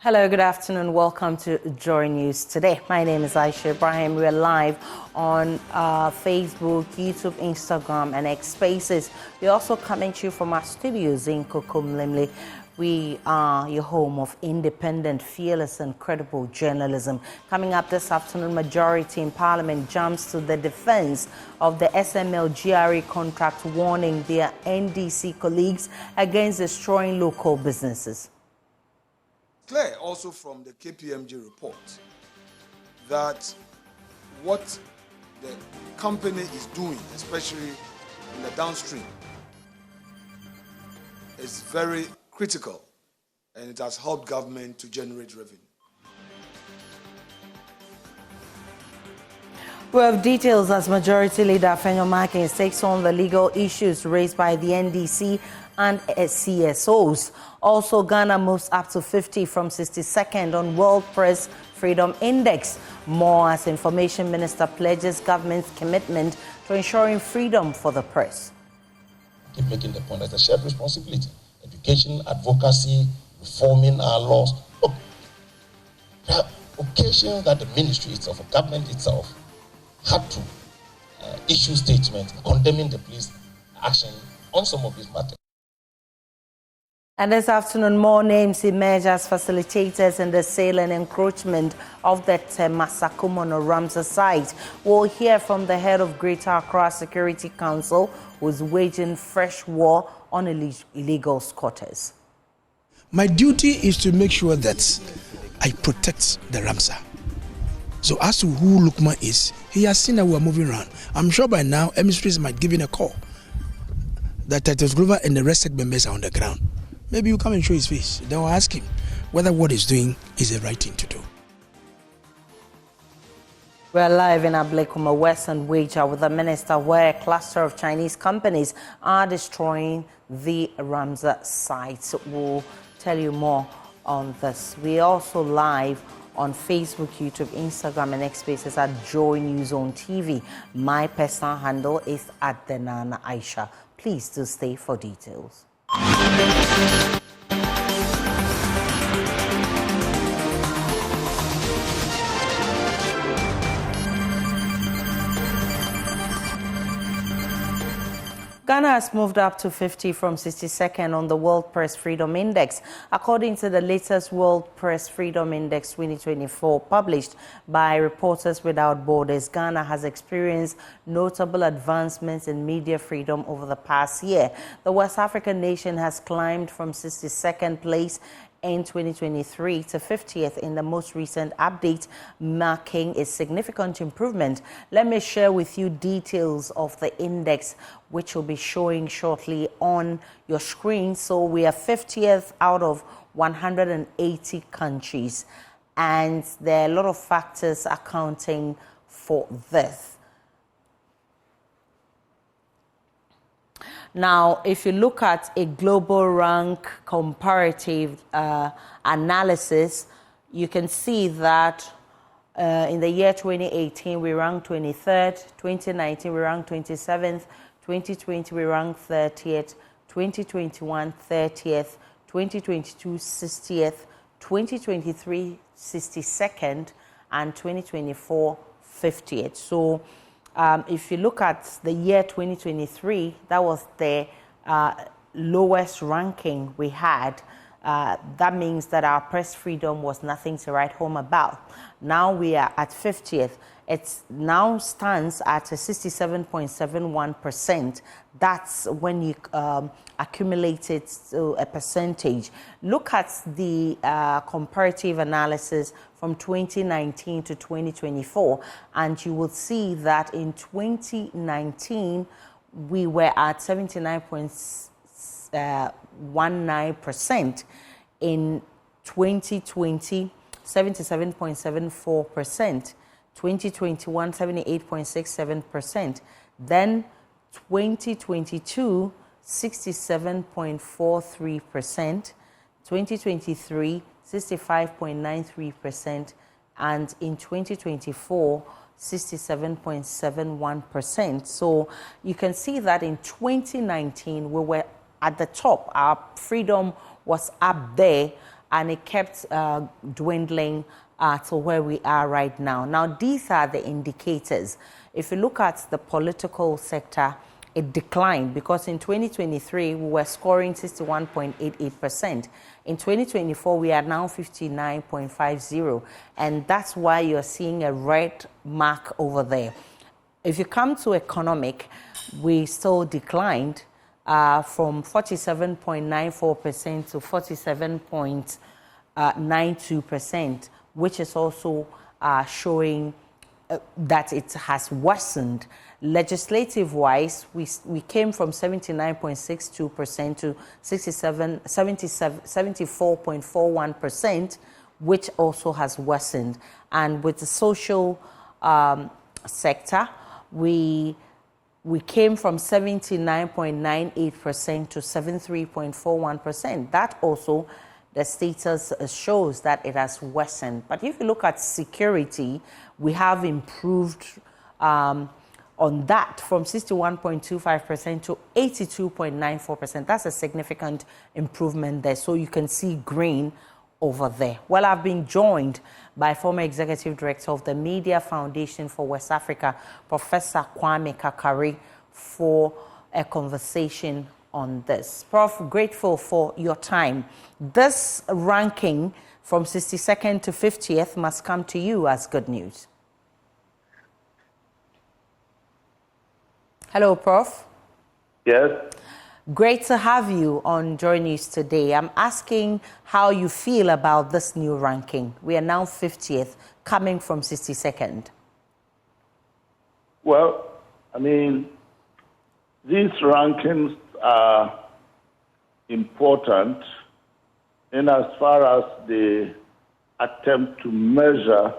Hello, good afternoon. Welcome to JoyNews Today. My name is Aisha Ibrahim. We're live on Facebook, YouTube, Instagram, and X Spaces. We're also coming to you from our studios in Kokomlemle. We are your home of independent, fearless, and credible journalism. Coming up this afternoon, majority in Parliament jumps to the defense of the SML GRA contract, warning their NDC colleagues against destroying local businesses. Clear also from the KPMG report that what the company is doing, especially in the downstream, is very critical, and it has helped government to generate revenue. We have details as Majority Leader Fenyo Markins takes on the legal issues raised by the NDC and CSOs. Also, Ghana moves up to 50 from 62nd on World Press Freedom Index. More as Information Minister pledges government's commitment to ensuring freedom for the press. Keep making the point, that's a shared responsibility. Education, advocacy, reforming our laws. Look, there are occasions that the ministry itself, or government itself, had to issue statements condemning the police action on some of these matters. And this afternoon, more names emerge as facilitators in the sale and encroachment of the Sakumono Ramsar site. We'll hear from the head of Greater Accra Security Council, who's waging fresh war on illegal squatters. My duty is to make sure that I protect the Ramsar. So as to who Lukman is, he has seen that we are moving around. I'm sure by now, emissaries might give in a call that Titus Glover and the rest members are on the ground. Maybe you come and show his face. Then we'll ask him whether what he's doing is the right thing to do. We're live in Ablekuma West and Wager with the minister, where a cluster of Chinese companies are destroying the Ramsar site. We'll tell you more on this. We're also live on Facebook, YouTube, Instagram, and X Spaces at JoyNews on TV. My personal handle is @Denana Aisha. Please do stay for details. Ghana has moved up to 50 from 62nd on the World Press Freedom Index. According to the latest World Press Freedom Index 2024 published by Reporters Without Borders, Ghana has experienced notable advancements in media freedom over the past year. The West African nation has climbed from 62nd place in 2023 to 50th in the most recent update, marking a significant improvement. Let me share with you details of the index, which will be showing shortly on your screen. So we are 50th out of 180 countries, and there are a lot of factors accounting for this. Now, if you look at a global rank comparative analysis, you can see that in the year 2018, we ranked 23rd, 2019, we ranked 27th, 2020, we ranked 30th, 2021, 30th, 2022, 60th, 2023, 62nd, and 2024, 50th. So, if you look at the year 2023, that was the lowest ranking we had. That means that our press freedom was nothing to write home about. Now we are at 50th. It now stands at a 67.71%. That's when you accumulate it to a percentage. Look at the comparative analysis from 2019 to 2024, and you will see that in 2019, we were at 79.19%. In 2020, 77.74%. 2021, 78.67%. Then 2022, 67.43%. 2023, 65.93%. And in 2024, 67.71%. So you can see that in 2019, we were at the top. Our freedom was up there. and it kept dwindling to where we are right now. Now, these are the indicators. If you look at the political sector, it declined because in 2023, we were scoring 61.88%. In 2024, we are now 59.50%. And that's why you're seeing a red mark over there. If you come to economic, we still declined from 47.94% to 47.92%, which is also showing that it has worsened. Legislative-wise, we came from 79.62% to 74.41%, which also has worsened. And with the social sector, we came from 79.98% to 73.41%. That also, the status shows that it has worsened. But if you look at security, we have improved on that from 61.25% to 82.94%. That's a significant improvement there. So you can see green over there. Well, I've been joined by former Executive Director of the Media Foundation for West Africa, Professor Kwame Kakari, for a conversation on this. Prof, grateful for your time. This ranking from 62nd to 50th must come to you as good news. Hello, Prof. Yes. Great to have you on JoyNews Today. I'm asking how you feel about this new ranking. We are now 50th, coming from 62nd. Well, I mean, these rankings are important in as far as they attempt to measure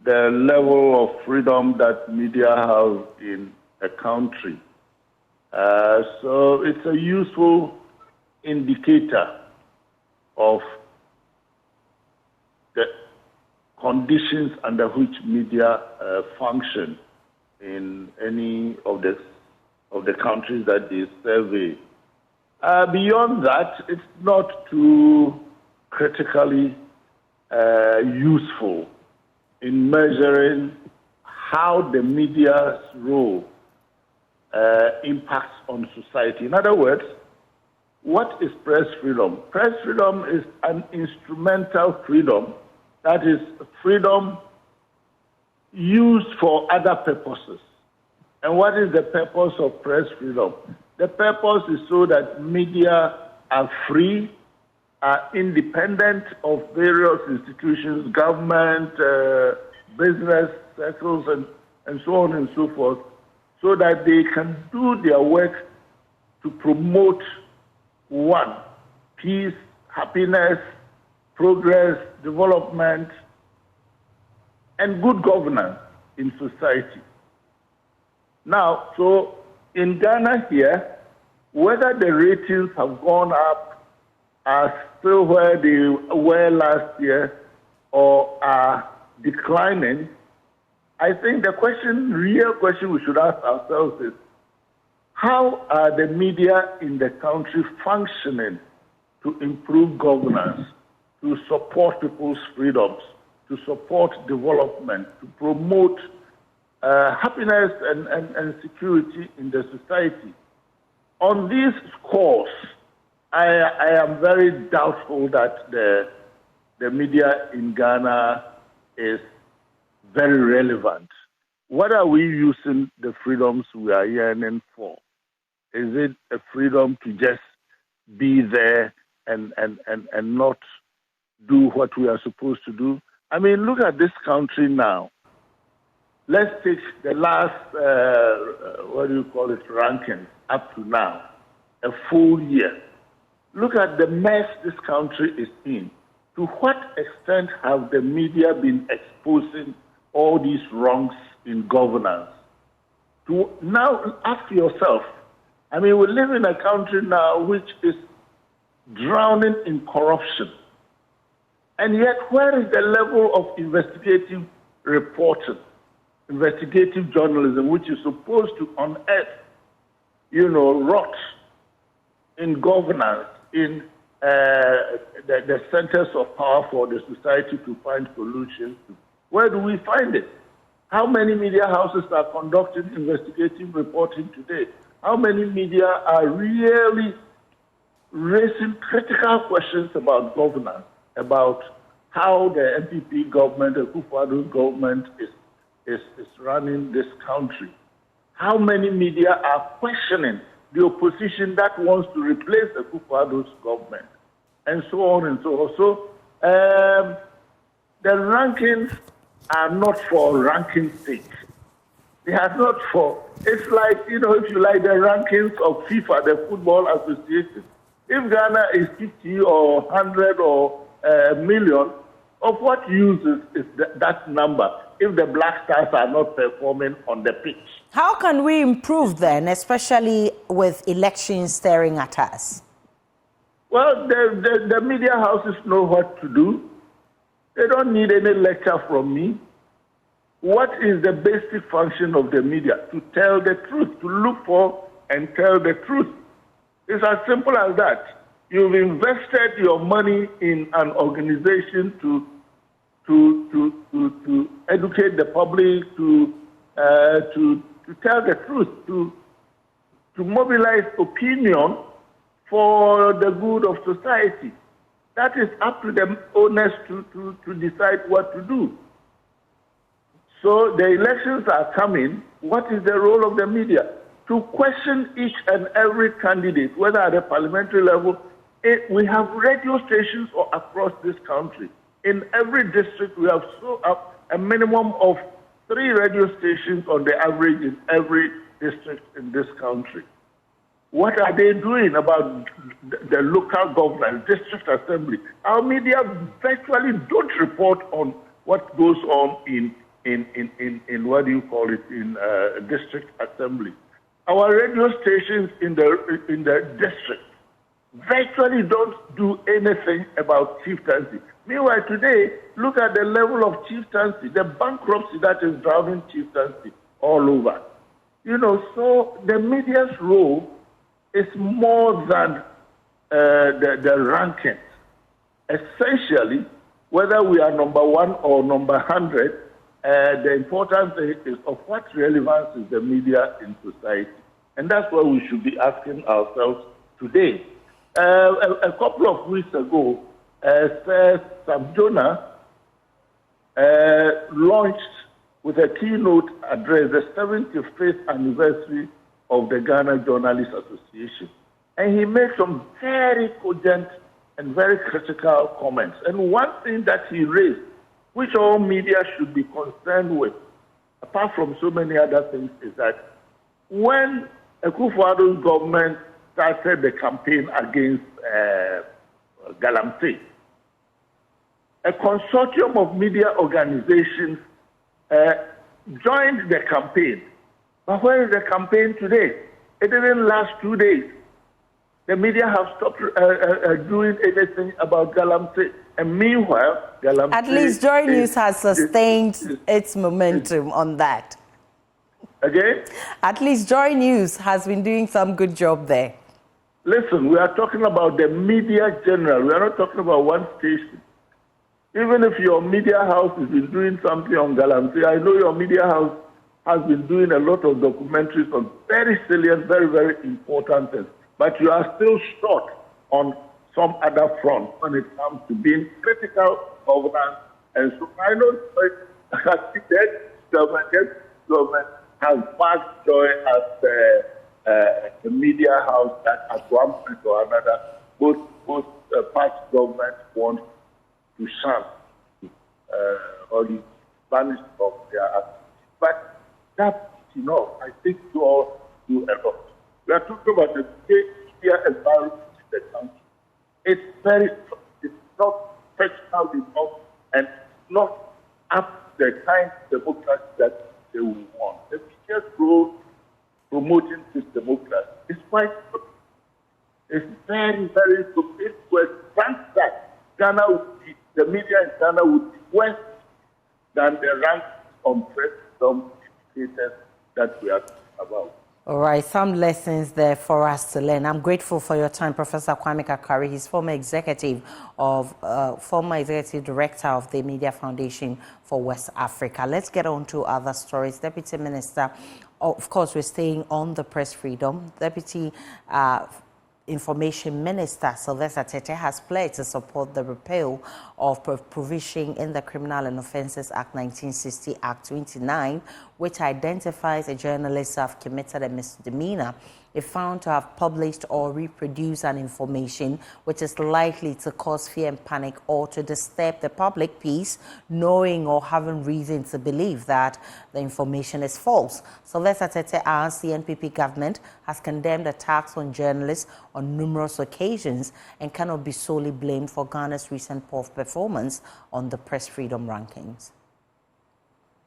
the level of freedom that media have in a country. So it's a useful indicator of the conditions under which media function in any of the countries that they survey. Beyond that, it's not too critically useful in measuring how the media's role impacts on society. In other words, what is press freedom? Press freedom is an instrumental freedom, that is freedom used for other purposes. And what is the purpose of press freedom? The purpose is so that media are free, are independent of various institutions, government, business circles, and so on and so forth, so that they can do their work to promote, one, peace, happiness, progress, development, and good governance in society. Now, so in Ghana here, whether the ratings have gone up, are still where they were last year, or are declining, I think the real question we should ask ourselves is, how are the media in the country functioning to improve governance, to support people's freedoms, to support development, to promote happiness and security in the society? On these scores, I am very doubtful that the media in Ghana is very relevant. What are we using the freedoms we are yearning for? Is it a freedom to just be there and not do what we are supposed to do? I mean, look at this country now. Let's take the last, ranking up to now, a full year. Look at the mess this country is in. To what extent have the media been exposing all these wrongs in governance? To now ask yourself, I mean, we live in a country now which is drowning in corruption. And yet, where is the level of investigative reporting, investigative journalism, which is supposed to unearth, rot in governance, in the centers of power for the society to find solutions to. Where do we find it? How many media houses are conducting investigative reporting today? How many media are really raising critical questions about governance, about how the NPP government, the Akufo-Addo's government is running this country? How many media are questioning the opposition that wants to replace the Akufo-Addo's government? And so on and so on. So the rankings are not for ranking sake. They are not for, it's like, if you like the rankings of FIFA, the Football Association. If Ghana is 50 or 100 or million, of what use is that number if the Black Stars are not performing on the pitch? How can we improve then, especially with elections staring at us? Well, the media houses know what to do. They don't need any lecture from me. What is the basic function of the media? To tell the truth, to look for and tell the truth. It's as simple as that. You've invested your money in an organization to educate the public, to tell the truth, to mobilize opinion for the good of society. That is up to the owners to decide what to do. So the elections are coming. What is the role of the media? To question each and every candidate, whether at the parliamentary level. We have radio stations across this country. In every district, we have a minimum of 3 radio stations on the average in every district in this country. What are they doing about the local government, district assembly? Our media virtually don't report on what goes on in what do you call it, in district assembly. Our radio stations in the district virtually don't do anything about chieftaincy. Meanwhile, today, look at the level of chieftaincy, the bankruptcy that is drowning chieftaincy all over. So the media's role is more than the rankings. Essentially, whether we are number 1 or number 100, the important thing is of what relevance is the media in society. And that's what we should be asking ourselves today. A couple of weeks ago, Sam Jonah launched with a keynote address the 75th anniversary of the Ghana Journalists Association. And he made some very cogent and very critical comments. And one thing that he raised, which all media should be concerned with, apart from so many other things, is that when Akufo-Addo's government started the campaign against Galamsey, a consortium of media organizations joined the campaign. But where is the campaign today? It didn't last 2 days. The media have stopped doing anything about Galamsey. And meanwhile, Galamsey... At least JoyNews has sustained its momentum on that. Again? At least JoyNews has been doing some good job there. Listen, we are talking about the media general. We are not talking about one station. Even if your media house has been doing something on Galamsey, I know your media house has been doing a lot of documentaries on very salient, very, very important things. But you are still short on some other front when it comes to being critical governance. And so I know that government has backed Joy as the media house that at one point or another, both party governments want to shun or vanish from their activities. But that's enough. I think you all do a lot. We are talking about the media environment in the country. It's not professional enough and not up to the kind of democracy that they will want. The media's role promoting this democracy is quite good. It's very, very good. It was ranked that the media in Ghana would be worse than the rank on freedom indicators that we are talking about. All right, some lessons there for us to learn. I'm grateful for your time, Professor Kwame Kakari. He's former executive director of the Media Foundation for West Africa. Let's get on to other stories. Deputy Minister, of course, we're staying on the press freedom. Deputy Information Minister Sylvester Tete has pledged to support the repeal of provision in the Criminal and Offences Act 1960 Act 29, which identifies a journalist who have committed a misdemeanor if found to have published or reproduced an information which is likely to cause fear and panic or to disturb the public peace, knowing or having reason to believe that the information is false. Sylvester Tete adds the NPP government has condemned attacks on journalists on numerous occasions and cannot be solely blamed for Ghana's recent poor performance on the press freedom rankings.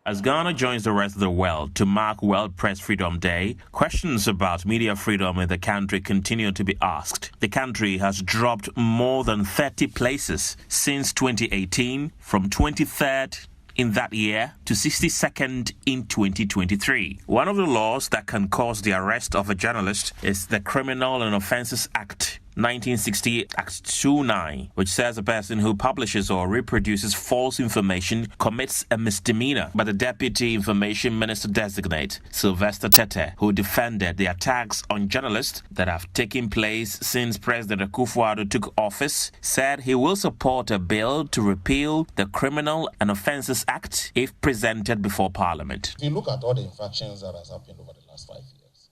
As Ghana joins the rest of the world to mark World Press Freedom Day, questions about media freedom in the country continue to be asked. The country has dropped more than 30 places since 2018, from 23rd in that year to 62nd in 2023. One of the laws that can cause the arrest of a journalist is the Criminal and Offences Act 1960 Act 29, which says a person who publishes or reproduces false information commits a misdemeanor. But the Deputy Information Minister designate, Sylvester Tete, who defended the attacks on journalists that have taken place since President Akufo-Addo took office, said he will support a bill to repeal the Criminal and Offences Act if presented before Parliament. If you look at all the infractions that has happened over the last 5 years,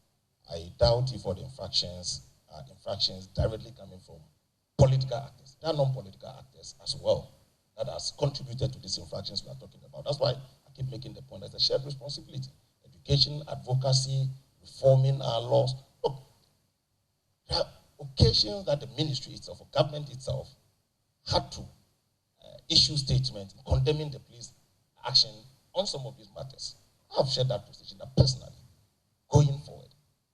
I doubt if all the infractions are infractions directly coming from political actors. There are non-political actors as well that has contributed to these infractions we are talking about. That's why I keep making the point that it's a shared responsibility. Education, advocacy, reforming our laws. Look, there are occasions that the ministry itself, or government itself, had to issue statements condemning the police action on some of these matters. I have shared that position personally, going forward.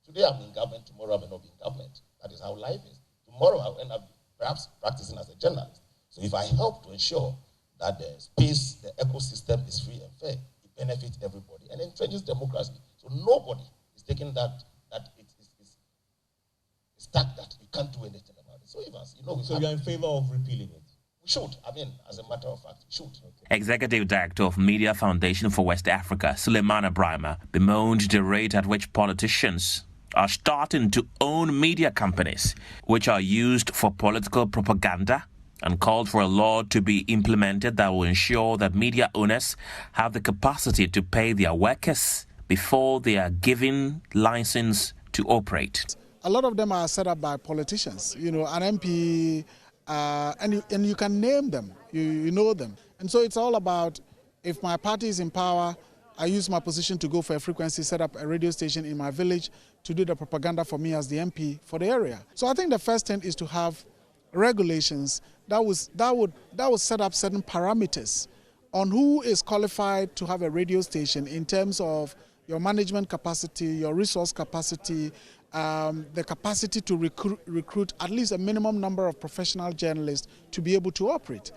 Today I'm in government, tomorrow I may not be in government. That is how life is. Tomorrow I'll end up perhaps practicing as a journalist. So if I help to ensure that the space, the ecosystem is free and fair, it benefits everybody and entrenches democracy. So nobody is taking that it is stuck, that you can't do anything about it. So so you're in favor of repealing it? We should. As a matter of fact, we should. Executive Director of Media Foundation for West Africa, Suleiman Ibrahima, bemoaned the rate at which politicians are starting to own media companies, which are used for political propaganda, and called for a law to be implemented that will ensure that media owners have the capacity to pay their workers before they are given license to operate. A lot of them are set up by politicians, an MP, and you can name them, you know them. And so it's all about, if my party is in power, I use my position to go for a frequency, set up a radio station in my village to do the propaganda for me as the MP for the area. So I think the first thing is to have regulations that would set up certain parameters on who is qualified to have a radio station in terms of your management capacity, your resource capacity, the capacity to recruit at least a minimum number of professional journalists to be able to operate.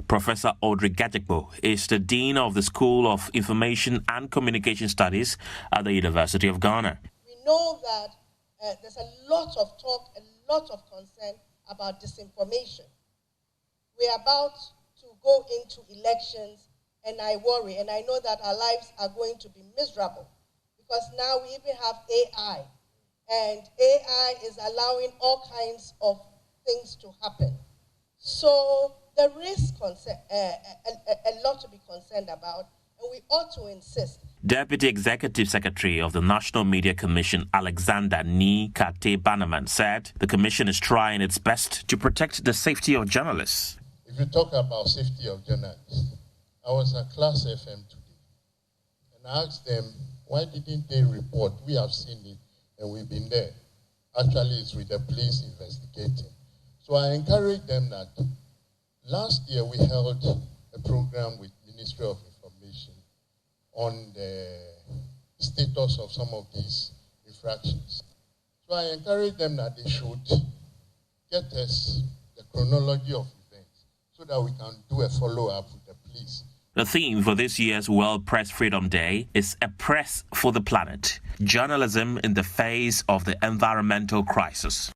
Professor Audrey Gajekbo is the Dean of the School of Information and Communication Studies at the University of Ghana. We know that there's a lot of talk, a lot of concern about disinformation. We're about to go into elections, and I worry, and I know that our lives are going to be miserable, because now we even have AI, and AI is allowing all kinds of things to happen. So there is a lot to be concerned about, and we ought to insist. Deputy Executive Secretary of the National Media Commission, Alexander Ni Kate Bannerman, said the commission is trying its best to protect the safety of journalists. If you talk about safety of journalists, I was at Class FM today, and I asked them, why didn't they report? We have seen it, and we've been there. Actually, it's with the police investigating. So I encourage them that last year we held a program with Ministry of Information on the status of some of these infractions. So I encourage them that they should get us the chronology of events so that we can do a follow-up with the police The theme for this year's World Press Freedom Day is A Press for the Planet, journalism in the face of the environmental crisis.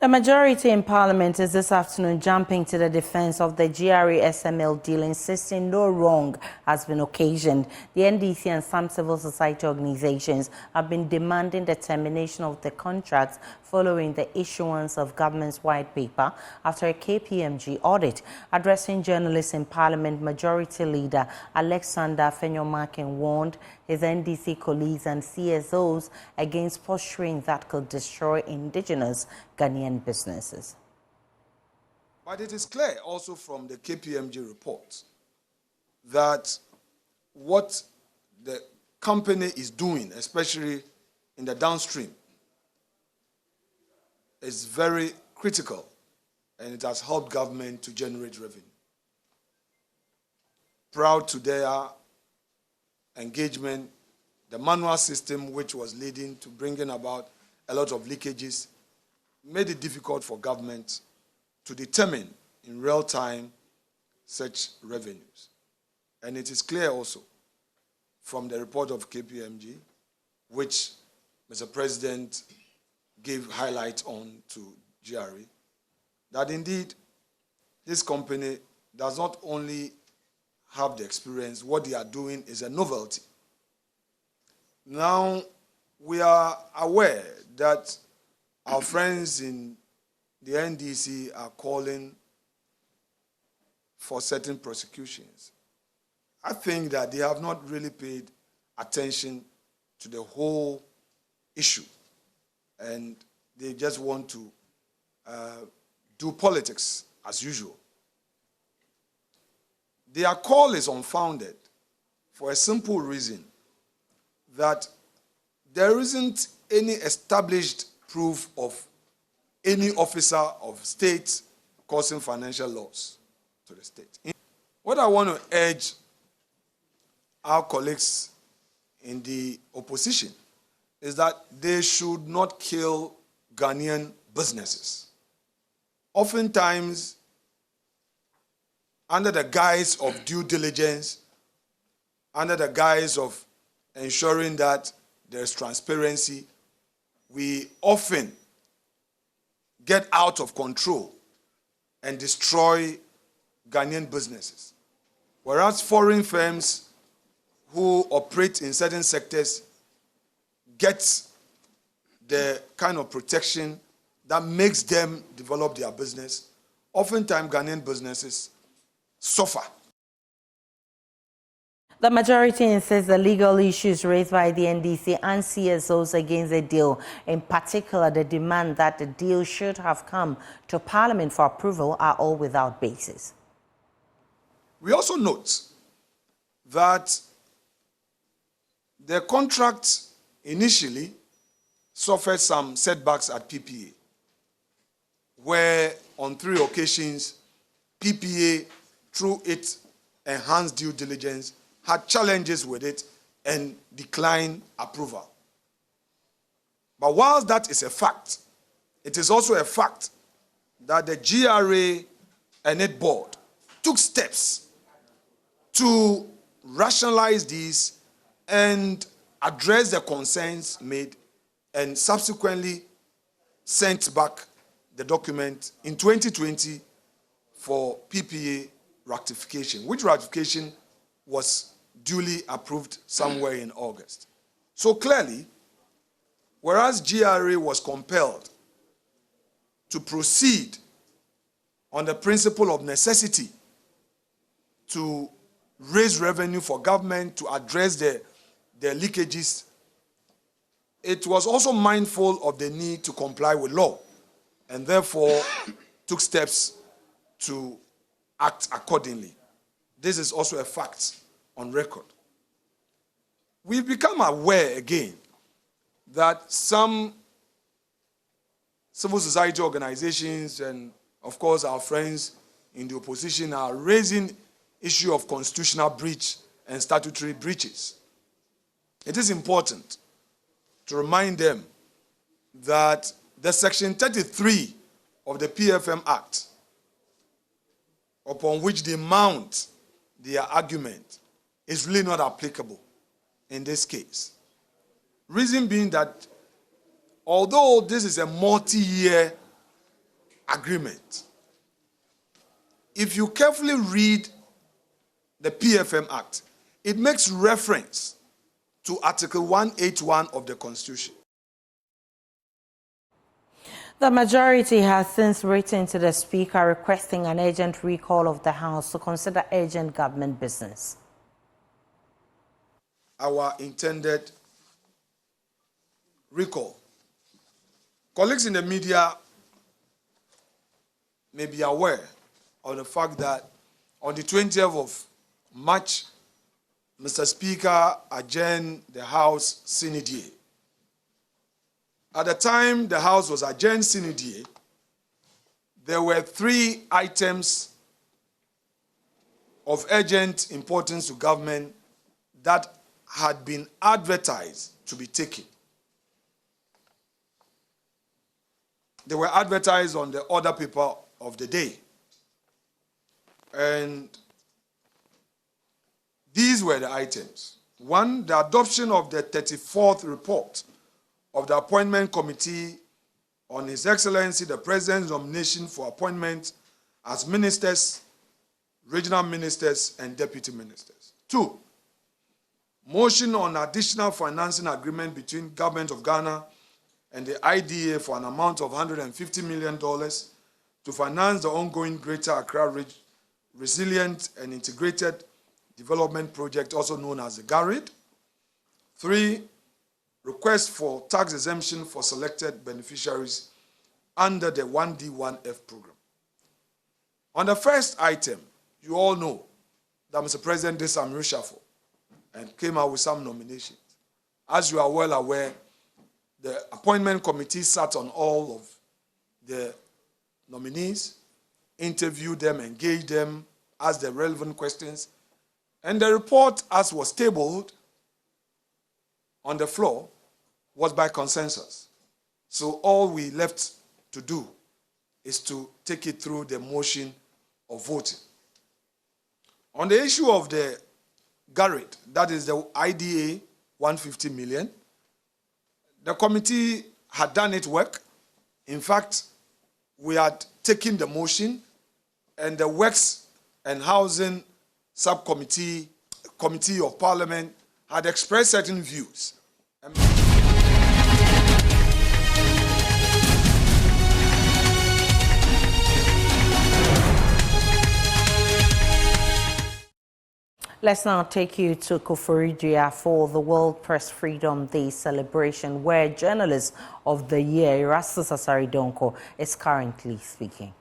The majority in Parliament is this afternoon jumping to the defense of the GRA-SML deal, insisting no wrong has been occasioned. The NDC and some civil society organizations have been demanding the termination of the contracts following the issuance of government's white paper after a KPMG audit. Addressing journalists in Parliament, Majority Leader Alexander Fenyomakin warned his NDC colleagues and CSOs against posturing that could destroy indigenous Ghanaian businesses. But it is clear also from the KPMG report that what the company is doing, especially in the downstream, is very critical, and it has helped government to generate revenue. Proud to their engagement, the manual system, which was leading to bringing about a lot of leakages, made it difficult for government to determine in real time such revenues. And it is clear also from the report of KPMG, which Mr. President gave highlight on to GRA, that indeed this company does not only have the experience, what they are doing is a novelty. Now, we are aware that our friends in the NDC are calling for certain prosecutions. I think that they have not really paid attention to the whole issue, and they just want to do politics as usual. Their call is unfounded for a simple reason, that there isn't any established proof of any officer of state causing financial loss to the state. What I want to urge our colleagues in the opposition is that they should not kill Ghanaian businesses. Oftentimes, under the guise of due diligence, under the guise of ensuring that there's transparency, we often get out of control and destroy Ghanaian businesses. Whereas foreign firms who operate in certain sectors get the kind of protection that makes them develop their business, oftentimes Ghanaian businesses suffer. The majority insists the legal issues raised by the NDC and CSOs against the deal, in particular the demand that the deal should have come to Parliament for approval, are all without basis. We also note that the contract initially suffered some setbacks at PPA, where on 3 occasions PPA, through its enhanced due diligence, had challenges with it and declined approval. But whilst that is a fact, it is also a fact that the GRA and its board took steps to rationalize these and address the concerns made, and subsequently sent back the document in 2020 for PPA ratification, which ratification was duly approved somewhere in August. So clearly, whereas GRA was compelled to proceed on the principle of necessity to raise revenue for government, to address the leakages, it was also mindful of the need to comply with law, and therefore took steps to act accordingly. This is also a fact on record. We've become aware again that some civil society organizations and, of course, our friends in the opposition are raising issue of constitutional breach and statutory breaches. It is important to remind them that the Section 33 of the PFM Act, upon which they mount their argument is really not applicable in this case. Reason being that although this is a multi-year agreement, if you carefully read the PFM Act, it makes reference to Article 181 of the Constitution. The majority has since written to the Speaker requesting an urgent recall of the House to consider urgent government business. Our intended recall. Colleagues in the media may be aware of the fact that on the 20th of March, Mr. Speaker adjourned the House sine die. At the time the House was adjourned sine die, there were 3 items of urgent importance to government that had been advertised to be taken. They were advertised on the order paper of the day. And these were the items. 1, the adoption of the 34th report of the Appointment Committee on His Excellency the President's nomination for appointment as ministers, regional ministers, and deputy ministers. 2, motion on additional financing agreement between Government of Ghana and the IDA for an amount of $150 million to finance the ongoing Greater Accra Resilient and Integrated Development Project, also known as the GRA. 3, request for tax exemption for selected beneficiaries under the 1D1F program. On the first item, you all know that Mr. President did some reshuffle and came out with some nominations. As you are well aware, the appointment committee sat on all of the nominees, interviewed them, engaged them, asked the relevant questions, and the report, as was tabled on the floor, was by consensus. So all we left to do is to take it through the motion of voting. On the issue of the GRA, that is the IDA 150 million, the committee had done its work. In fact, we had taken the motion, and the Works and Housing Subcommittee, Committee of Parliament, had expressed certain views. Let's now take you to Koforidua for the World Press Freedom Day celebration, where Journalist of the Year, Erastus Asari-Donko, is currently speaking.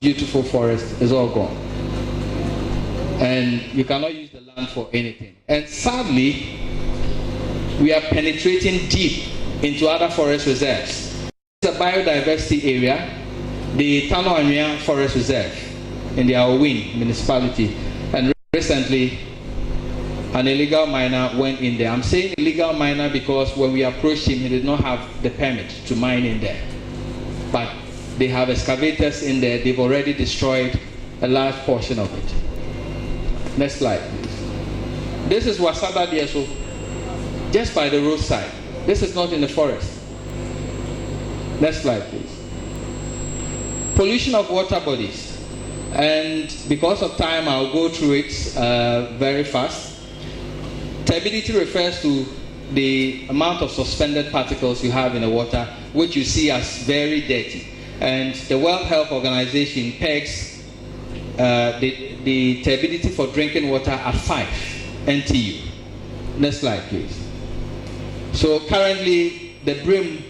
Beautiful forest is all gone. And you cannot use the land for anything. And sadly, we are penetrating deep into other forest reserves. It's a biodiversity area, the Tano Anua Forest Reserve in the Awin municipality. And recently, an illegal miner went in there. I'm saying illegal miner because when we approached him, he did not have the permit to mine in there. But they have excavators in there. They've already destroyed a large portion of it. Next slide, please. This is Wasada Dieso, just by the roadside. This is not in the forest. Next slide, please. Pollution of water bodies. And because of time, I'll go through it very fast. Turbidity refers to the amount of suspended particles you have in the water, which you see as very dirty. And the World Health Organization pegs the turbidity for drinking water at 5 NTU. Next slide, please. So currently, the BRIM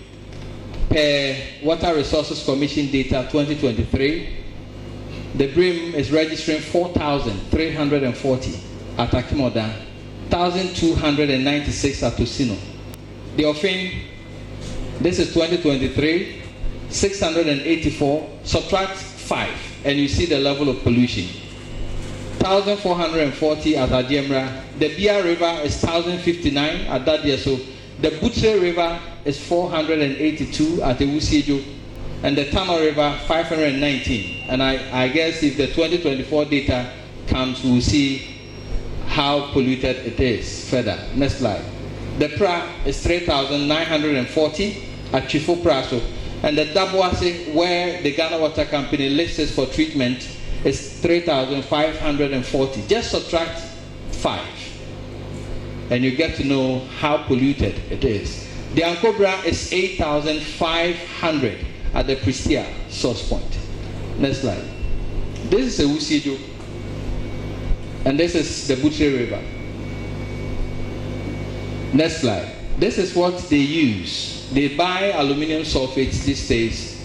per Water Resources Commission data 2023, the BRIM is registering 4,340 at Akimoda, 1,296 at Tosino. The Ofin, this is 2023, 684, subtract 5, and you see the level of pollution. 1,440 at Adiemra. The Bia River is 1,059 at Dadieso. The Butre River is 482 at Ewusiejo. And the Tano River, 519. And I guess if the 2024 data comes, we will see how polluted it is further. Next slide. The PRA is 3,940 at Chifo Praso, and the Dabuase, where the Ghana Water Company lists for treatment, is 3,540. Just subtract 5, and you get to know how polluted it is. The Ankobra is 8,500 at the Pristia source point. Next slide. This is a Usiejo, and this is the Butre River. Next slide. This is what they use. They buy aluminum sulfates these days,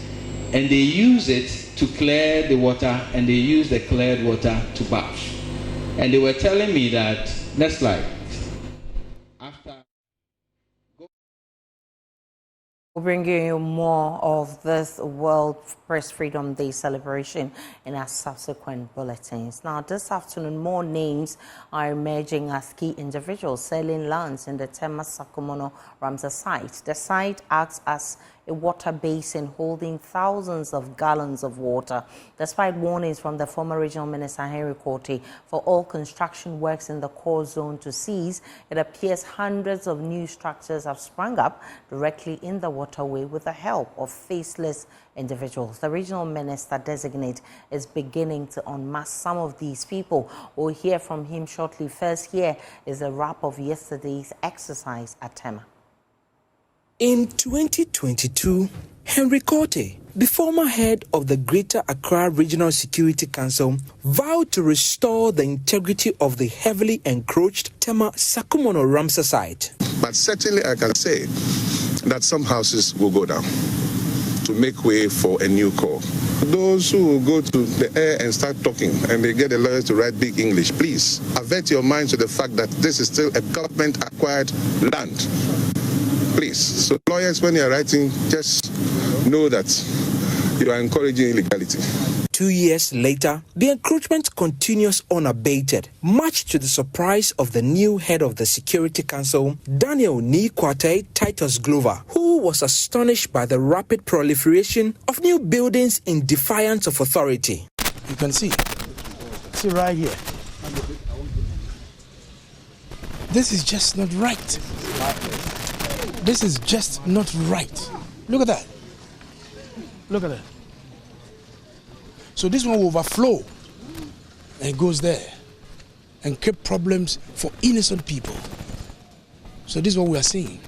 and they use it to clear the water, and they use the cleared water to bath. And they were telling me that, next slide. We'll bring you more of this World Press Freedom Day celebration in our subsequent bulletins. Now, this afternoon, more names are emerging as key individuals selling lands in the Tema Sakumono Ramsar site. The site acts as a water basin holding thousands of gallons of water. Despite warnings from the former regional minister Henry Korte for all construction works in the core zone to cease, it appears hundreds of new structures have sprung up directly in the waterway with the help of faceless individuals. The regional minister designate is beginning to unmask some of these people. We'll hear from him shortly. First, here is a wrap of yesterday's exercise at Tema. In 2022, Henry Korte, the former head of the Greater Accra Regional Security Council, vowed to restore the integrity of the heavily encroached Tema Sakumono Ramsar site. But certainly I can say that some houses will go down to make way for a new core. Those who will go to the air and start talking and they get the lawyers to write big English, please avert your mind to the fact that this is still a government-acquired land. Please. So lawyers, when you're writing, just know that you are encouraging illegality. 2 years later, the encroachment continues unabated, much to the surprise of the new head of the Security Council, Daniel Nikwate Titus Glover, who was astonished by the rapid proliferation of new buildings in defiance of authority. You can see right here. This is just not right. This is just not right. Look at that. Look at that. So this one will overflow and it goes there and create problems for innocent people. So this is what we are seeing.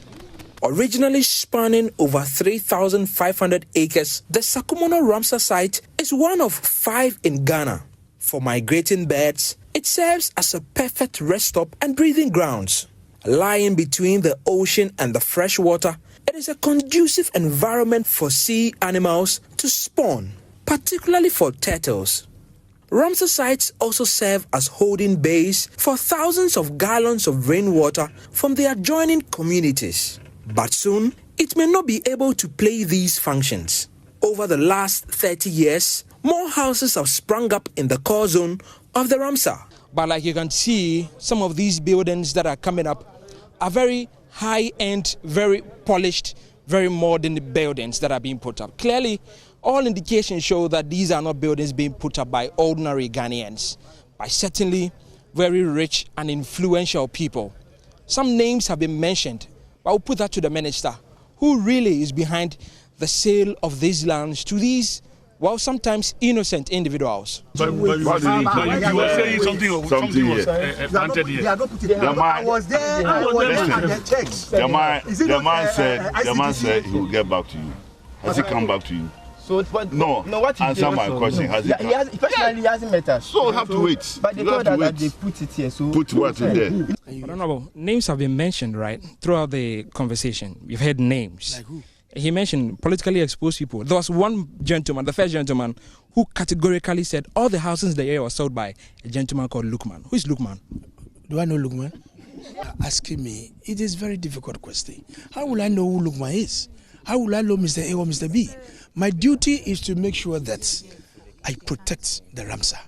Originally spanning over 3,500 acres, the Sakumono Ramsar site is one of 5 in Ghana. For migrating birds, it serves as a perfect rest stop and breeding grounds. Lying between the ocean and the fresh water, it is a conducive environment for sea animals to spawn, particularly for turtles. Ramsar sites also serve as holding bays for thousands of gallons of rainwater from the adjoining communities. But soon, it may not be able to play these functions. Over the last 30 years, more houses have sprung up in the core zone of the Ramsar. But like you can see, some of these buildings that are coming up are very high-end, very polished, very modern buildings that are being put up. Clearly, all indications show that these are not buildings being put up by ordinary Ghanaians, by certainly very rich and influential people. Some names have been mentioned, but I'll put that to the minister, who really is behind the sale of these lands to these, well, sometimes innocent individuals. But you were saying something was planted here. I was there. The man said he will get back to you. Has he come back to you? So, no, what answer my question. Has he personally, he hasn't met us. So have to wait. But they told us that they put it here. So put what in there? Honorable, names have been mentioned, right, throughout the conversation. You've heard names. Like who? He mentioned politically exposed people. There was one gentleman, the first gentleman, who categorically said all the houses in the area were sold by a gentleman called Lukman. Who is Lukman? Do I know Lukman? Asking me, it is a very difficult question. How will I know who Lukman is? How will I know Mr. A or Mr. B? My duty is to make sure that I protect the Ramsar.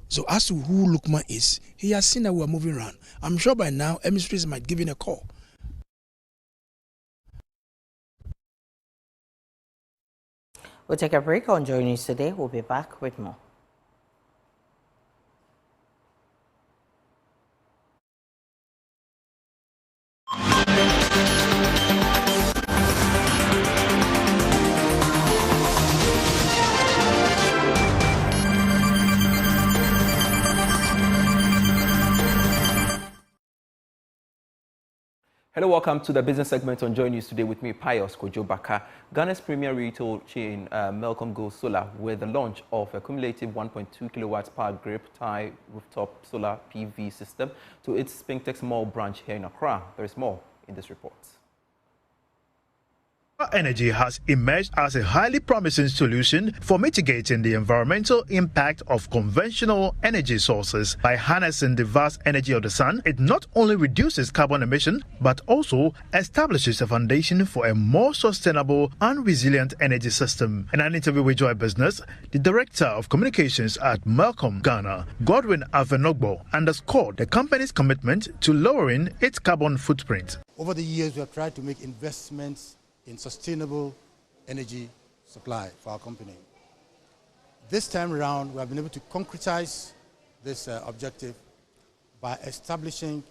So as to who Lukman is, he has seen that we are moving around. I'm sure by now, emissaries might give in a call. We'll take a break on JoyNews Today. We'll be back with more. Hello, welcome to the business segment on JoyNews Today with me, Pius Kojo-Baka. Ghana's premier retail chain, Melcom Goes Solar, with the launch of a cumulative 1.2 kilowatts power grip tie rooftop solar PV system to its Spintex Mall branch here in Accra. There is more in this report. Energy has emerged as a highly promising solution for mitigating the environmental impact of conventional energy sources. By harnessing the vast energy of the sun, it not only reduces carbon emission, but also establishes a foundation for a more sustainable and resilient energy system. In an interview with Joy Business, the Director of Communications at Melcom Ghana, Godwin Avenogbo, underscored the company's commitment to lowering its carbon footprint. Over the years, we have tried to make investments in sustainable energy supply for our company. This time around, we have been able to concretize this objective by establishing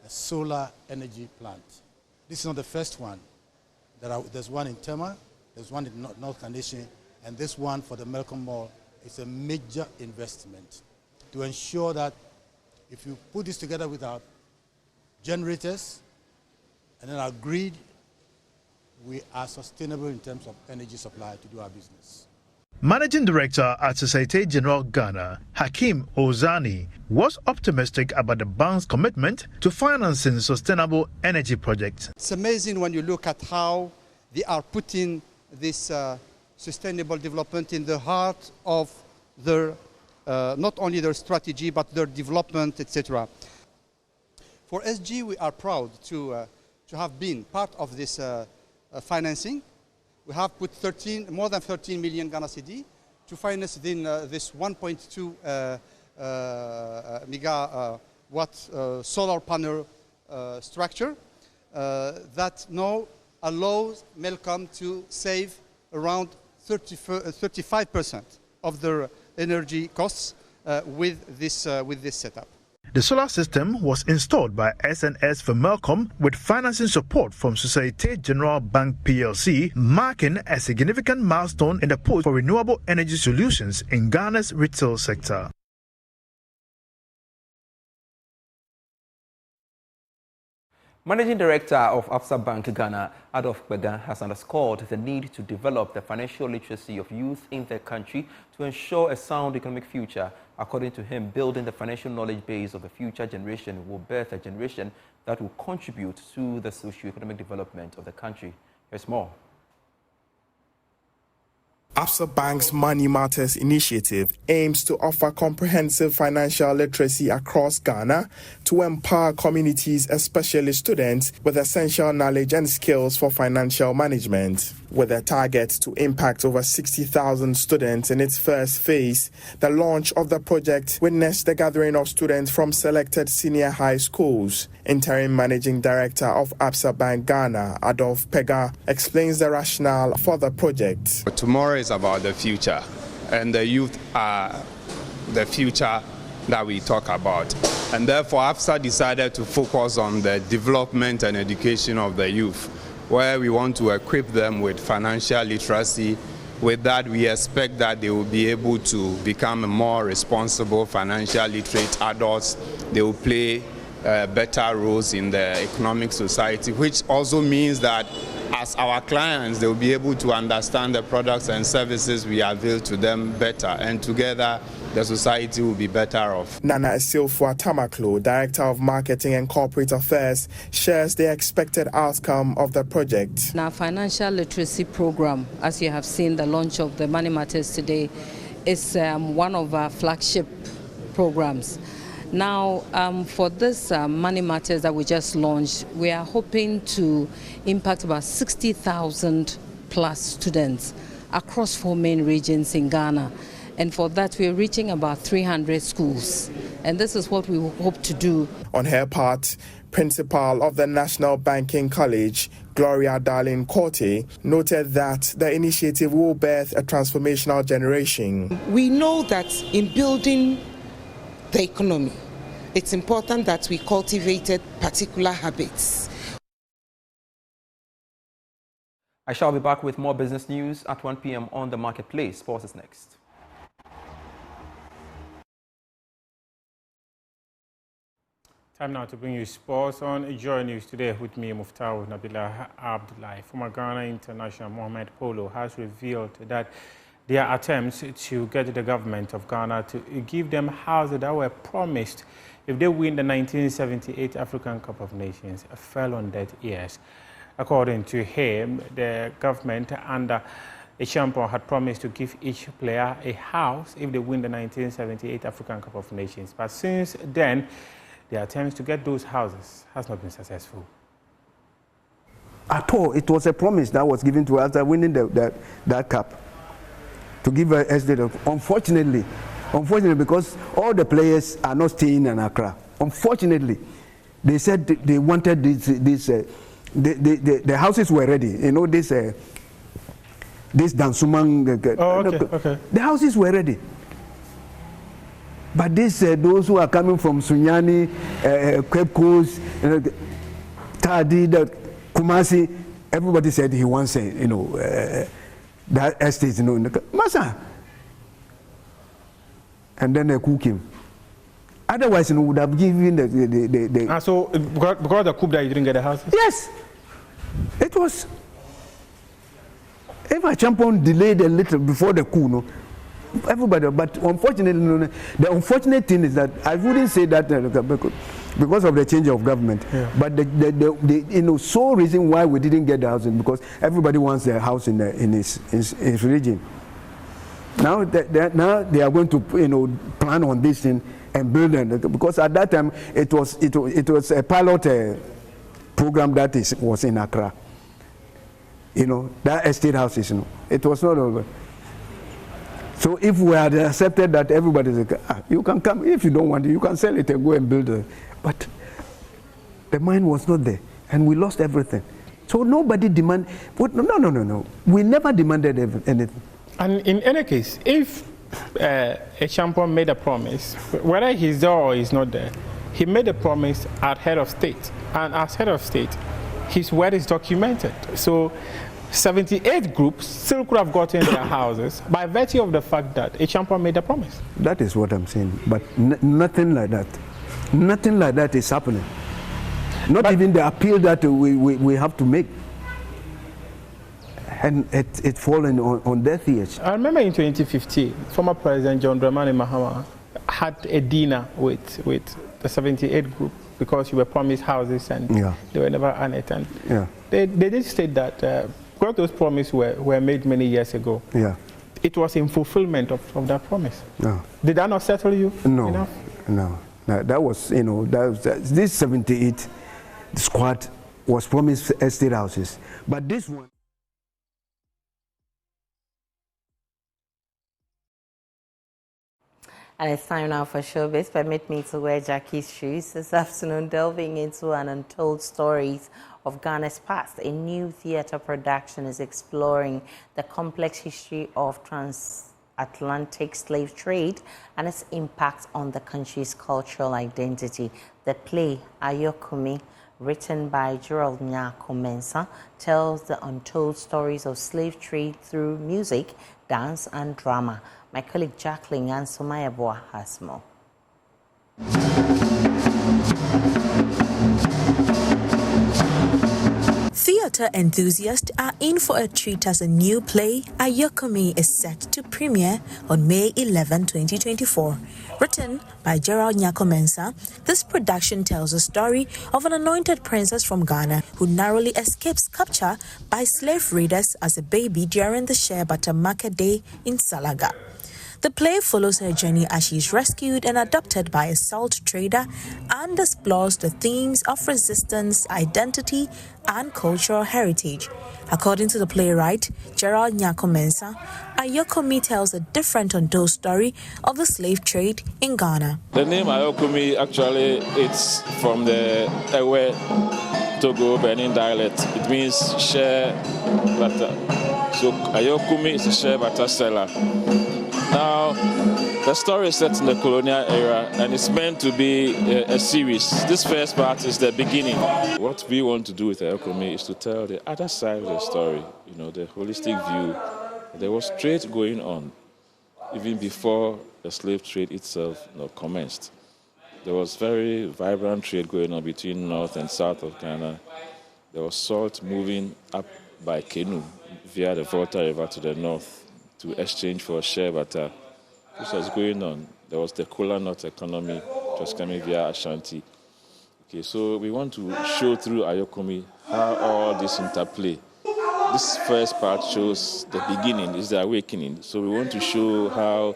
a solar energy plant. This is not the first one. There's one in Tema, there's one in North Kaneshie, and this one for the Melcom Mall is a major investment to ensure that if you put this together with our generators and then our grid, we are sustainable in terms of energy supply to do our business. Managing Director at Societe Generale Ghana, Hakeem Ozani, was optimistic about the bank's commitment to financing sustainable energy projects. It's amazing when you look at how they are putting this sustainable development in the heart of their, not only their strategy, but their development, etc. For SG, we are proud to have been part of this financing. We have put more than 13 million Ghana cedi to finance this 1.2 megawatt solar panel structure that now allows Melcom to save around 35% of their energy costs with this setup. The solar system was installed by SNS for Melcom with financing support from Societe Generale Bank PLC, marking a significant milestone in the push for renewable energy solutions in Ghana's retail sector. Managing Director of Absa Bank Ghana, Adolf Bega, has underscored the need to develop the financial literacy of youth in the country to ensure a sound economic future. According to him, building the financial knowledge base of the future generation will birth a generation that will contribute to the socio-economic development of the country. Here's more. Absa Bank's Money Matters initiative aims to offer comprehensive financial literacy across Ghana to empower communities, especially students, with essential knowledge and skills for financial management. With a target to impact over 60,000 students in its first phase, the launch of the project witnessed the gathering of students from selected senior high schools. Interim Managing Director of Absa Bank Ghana, Adolf Pega, explains the rationale for the project. Tomorrow is about the future, and the youth are the future that we talk about. And therefore, Absa decided to focus on the development and education of the youth, where we want to equip them with financial literacy. With that, we expect that they will be able to become more responsible, financial literate adults. They will play better roles in the economic society, which also means that as our clients, they will be able to understand the products and services we avail to them better, and together the society will be better off. Nana Esilfua Tamaklo, Director of Marketing and Corporate Affairs, shares the expected outcome of the project. Our financial literacy program, as you have seen the launch of the Money Matters today, is one of our flagship programs. Now, for this Money Matters that we just launched, we are hoping to impact about 60,000 plus students across 4 main regions in Ghana. And for that, we're reaching about 300 schools. And this is what we hope to do. On her part, Principal of the National Banking College, Gloria Darlene Corte, noted that the initiative will birth a transformational generation. We know that in building the economy, it's important that we cultivated particular habits. I shall be back with more business news at 1 p.m. on The Marketplace. Sports is next. Time now to bring you sports on Joy News Today with me, Muftau Nabila Abdullahi. Former Ghana international Mohamed Polo has revealed that their attempts to get the government of Ghana to give them houses that were promised if they win the 1978 African Cup of Nations fell on deaf ears. According to him, the government under a champion had promised to give each player a house if they win the 1978 African Cup of Nations. But since then, the attempts to get those houses has not been successful. At all, it was a promise that was given to us after winning that cup to give us estate. Unfortunately, because all the players are not staying in Accra. Unfortunately, they said they wanted the houses were ready. You know this Dansumang. Okay. The houses were ready. But this, those who are coming from Sunyani, Cape Coast, Tadi, Kumasi, everybody said he wants, that estate, Masa. And then they cook him. Otherwise, would have given the so because of the coup that you didn't get the house? Yes, it was. If a champion delayed a little before the coup, everybody, but unfortunately, the unfortunate thing is that I wouldn't say that because of the change of government, but the sole reason why we didn't get the housing because everybody wants a house in his region. Now they are going to plan on this thing and build it because at that time it was a pilot program that was in Accra. That estate houses, it was not over. So if we had accepted that, everybody's like, you can come, if you don't want it, you can sell it and go and build it. But the mine was not there, and we lost everything. So nobody demanded, no. We never demanded anything. And in any case, if a champion made a promise, whether he's there or he's not there, he made a promise as head of state. And as head of state, his word is documented. So 78 groups still could have gotten their houses by virtue of the fact that a champion made a promise. That is what I'm saying. But nothing like that. Nothing like that is happening. Not even the appeal that we have to make. And it's fallen on deaf ears. I remember in 2015, former President John Dramani Mahama had a dinner with the 78 group because you were promised houses and they were never annexed. And they did state that because those promises were made many years ago, it was in fulfillment of that promise. Did that not settle you enough? No. That was, this 78 squad was promised estate houses. But this one, and it's time now for showbiz. Permit me to wear Jackie's shoes this afternoon, delving into an untold stories of Ghana's past. A new theatre production is exploring the complex history of transatlantic slave trade and its impact on the country's cultural identity. The play, Ayokumi, written by Gerald Nyakomensa, tells the untold stories of slave trade through music, dance, and drama. My colleague Jacqueline and Somayabwa has more. Theatre enthusiasts are in for a treat as a new play, Ayokumi, is set to premiere on May 11, 2024. Written by Gerald Nyakomensa, this production tells the story of an anointed princess from Ghana who narrowly escapes capture by slave raiders as a baby during the Share Butter Market Day in Salaga. The play follows her journey as she is rescued and adopted by a salt trader and explores the themes of resistance, identity, and cultural heritage. According to the playwright, Gerald Nyakomensa, Ayokumi tells a different untold story of the slave trade in Ghana. The name Ayokumi, actually, it's from the Ewe, Togo, Benin dialect. It means share butter. So Ayokumi is a share butter seller. Now, the story is set in the colonial era and it's meant to be a series. This first part is the beginning. What we want to do with Ayokumi is to tell the other side of the story, the holistic view. There was trade going on even before the slave trade itself commenced. there was very vibrant trade going on between north and south of Ghana. There was salt moving up by canoe via the Volta River to the north to exchange for shea butter, which was going on. There was the cola nut economy, which was coming via Ashanti. Okay, so we want to show through Ayokomi how all this interplay. This first part shows the beginning, is the awakening. So we want to show how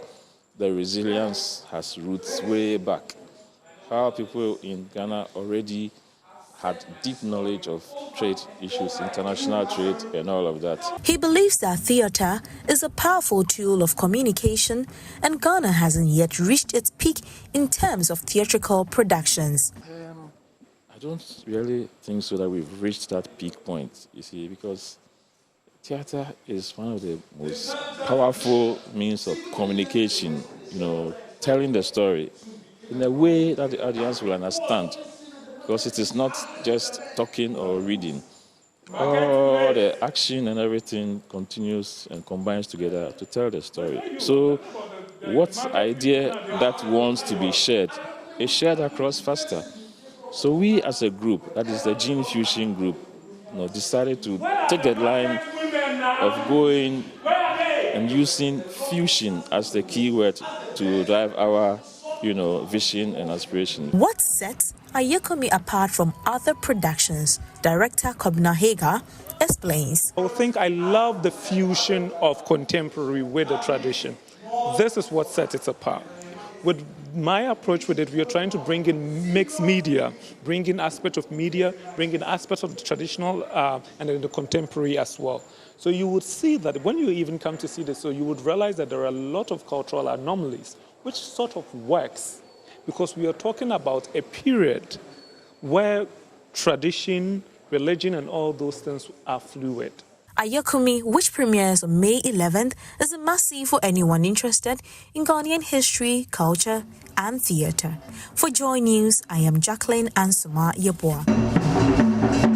the resilience has roots way back, how people in Ghana already had deep knowledge of trade issues, international trade, and all of that. He believes that theatre is a powerful tool of communication, and Ghana hasn't yet reached its peak in terms of theatrical productions. I don't really think so that we've reached that peak point, you see, because theatre is one of the most powerful means of communication, telling the story in a way that the audience will understand. Because it is not just talking or reading. All the action and everything continues and combines together to tell the story. So what idea that wants to be shared is shared across faster. So we as a group, that is the Gene Fusion group, decided to take the line of going and using fusion as the key word to drive our vision and aspiration. What sets Ayokomi apart from other productions? Director Kobna Hager explains. I think I love the fusion of contemporary with the tradition. This is what sets it apart. With my approach with it, we are trying to bring in mixed media, bring in aspects of media, bring in aspects of the traditional and then the contemporary as well. So you would see that when you even come to see this, so you would realize that there are a lot of cultural anomalies, which sort of works because we are talking about a period where tradition, religion, and all those things are fluid. Ayokomi, which premieres on May 11th, is a must-see for anyone interested in Ghanaian history, culture, and theatre. For Joy News, I am Jacqueline Ansuma Yeboah.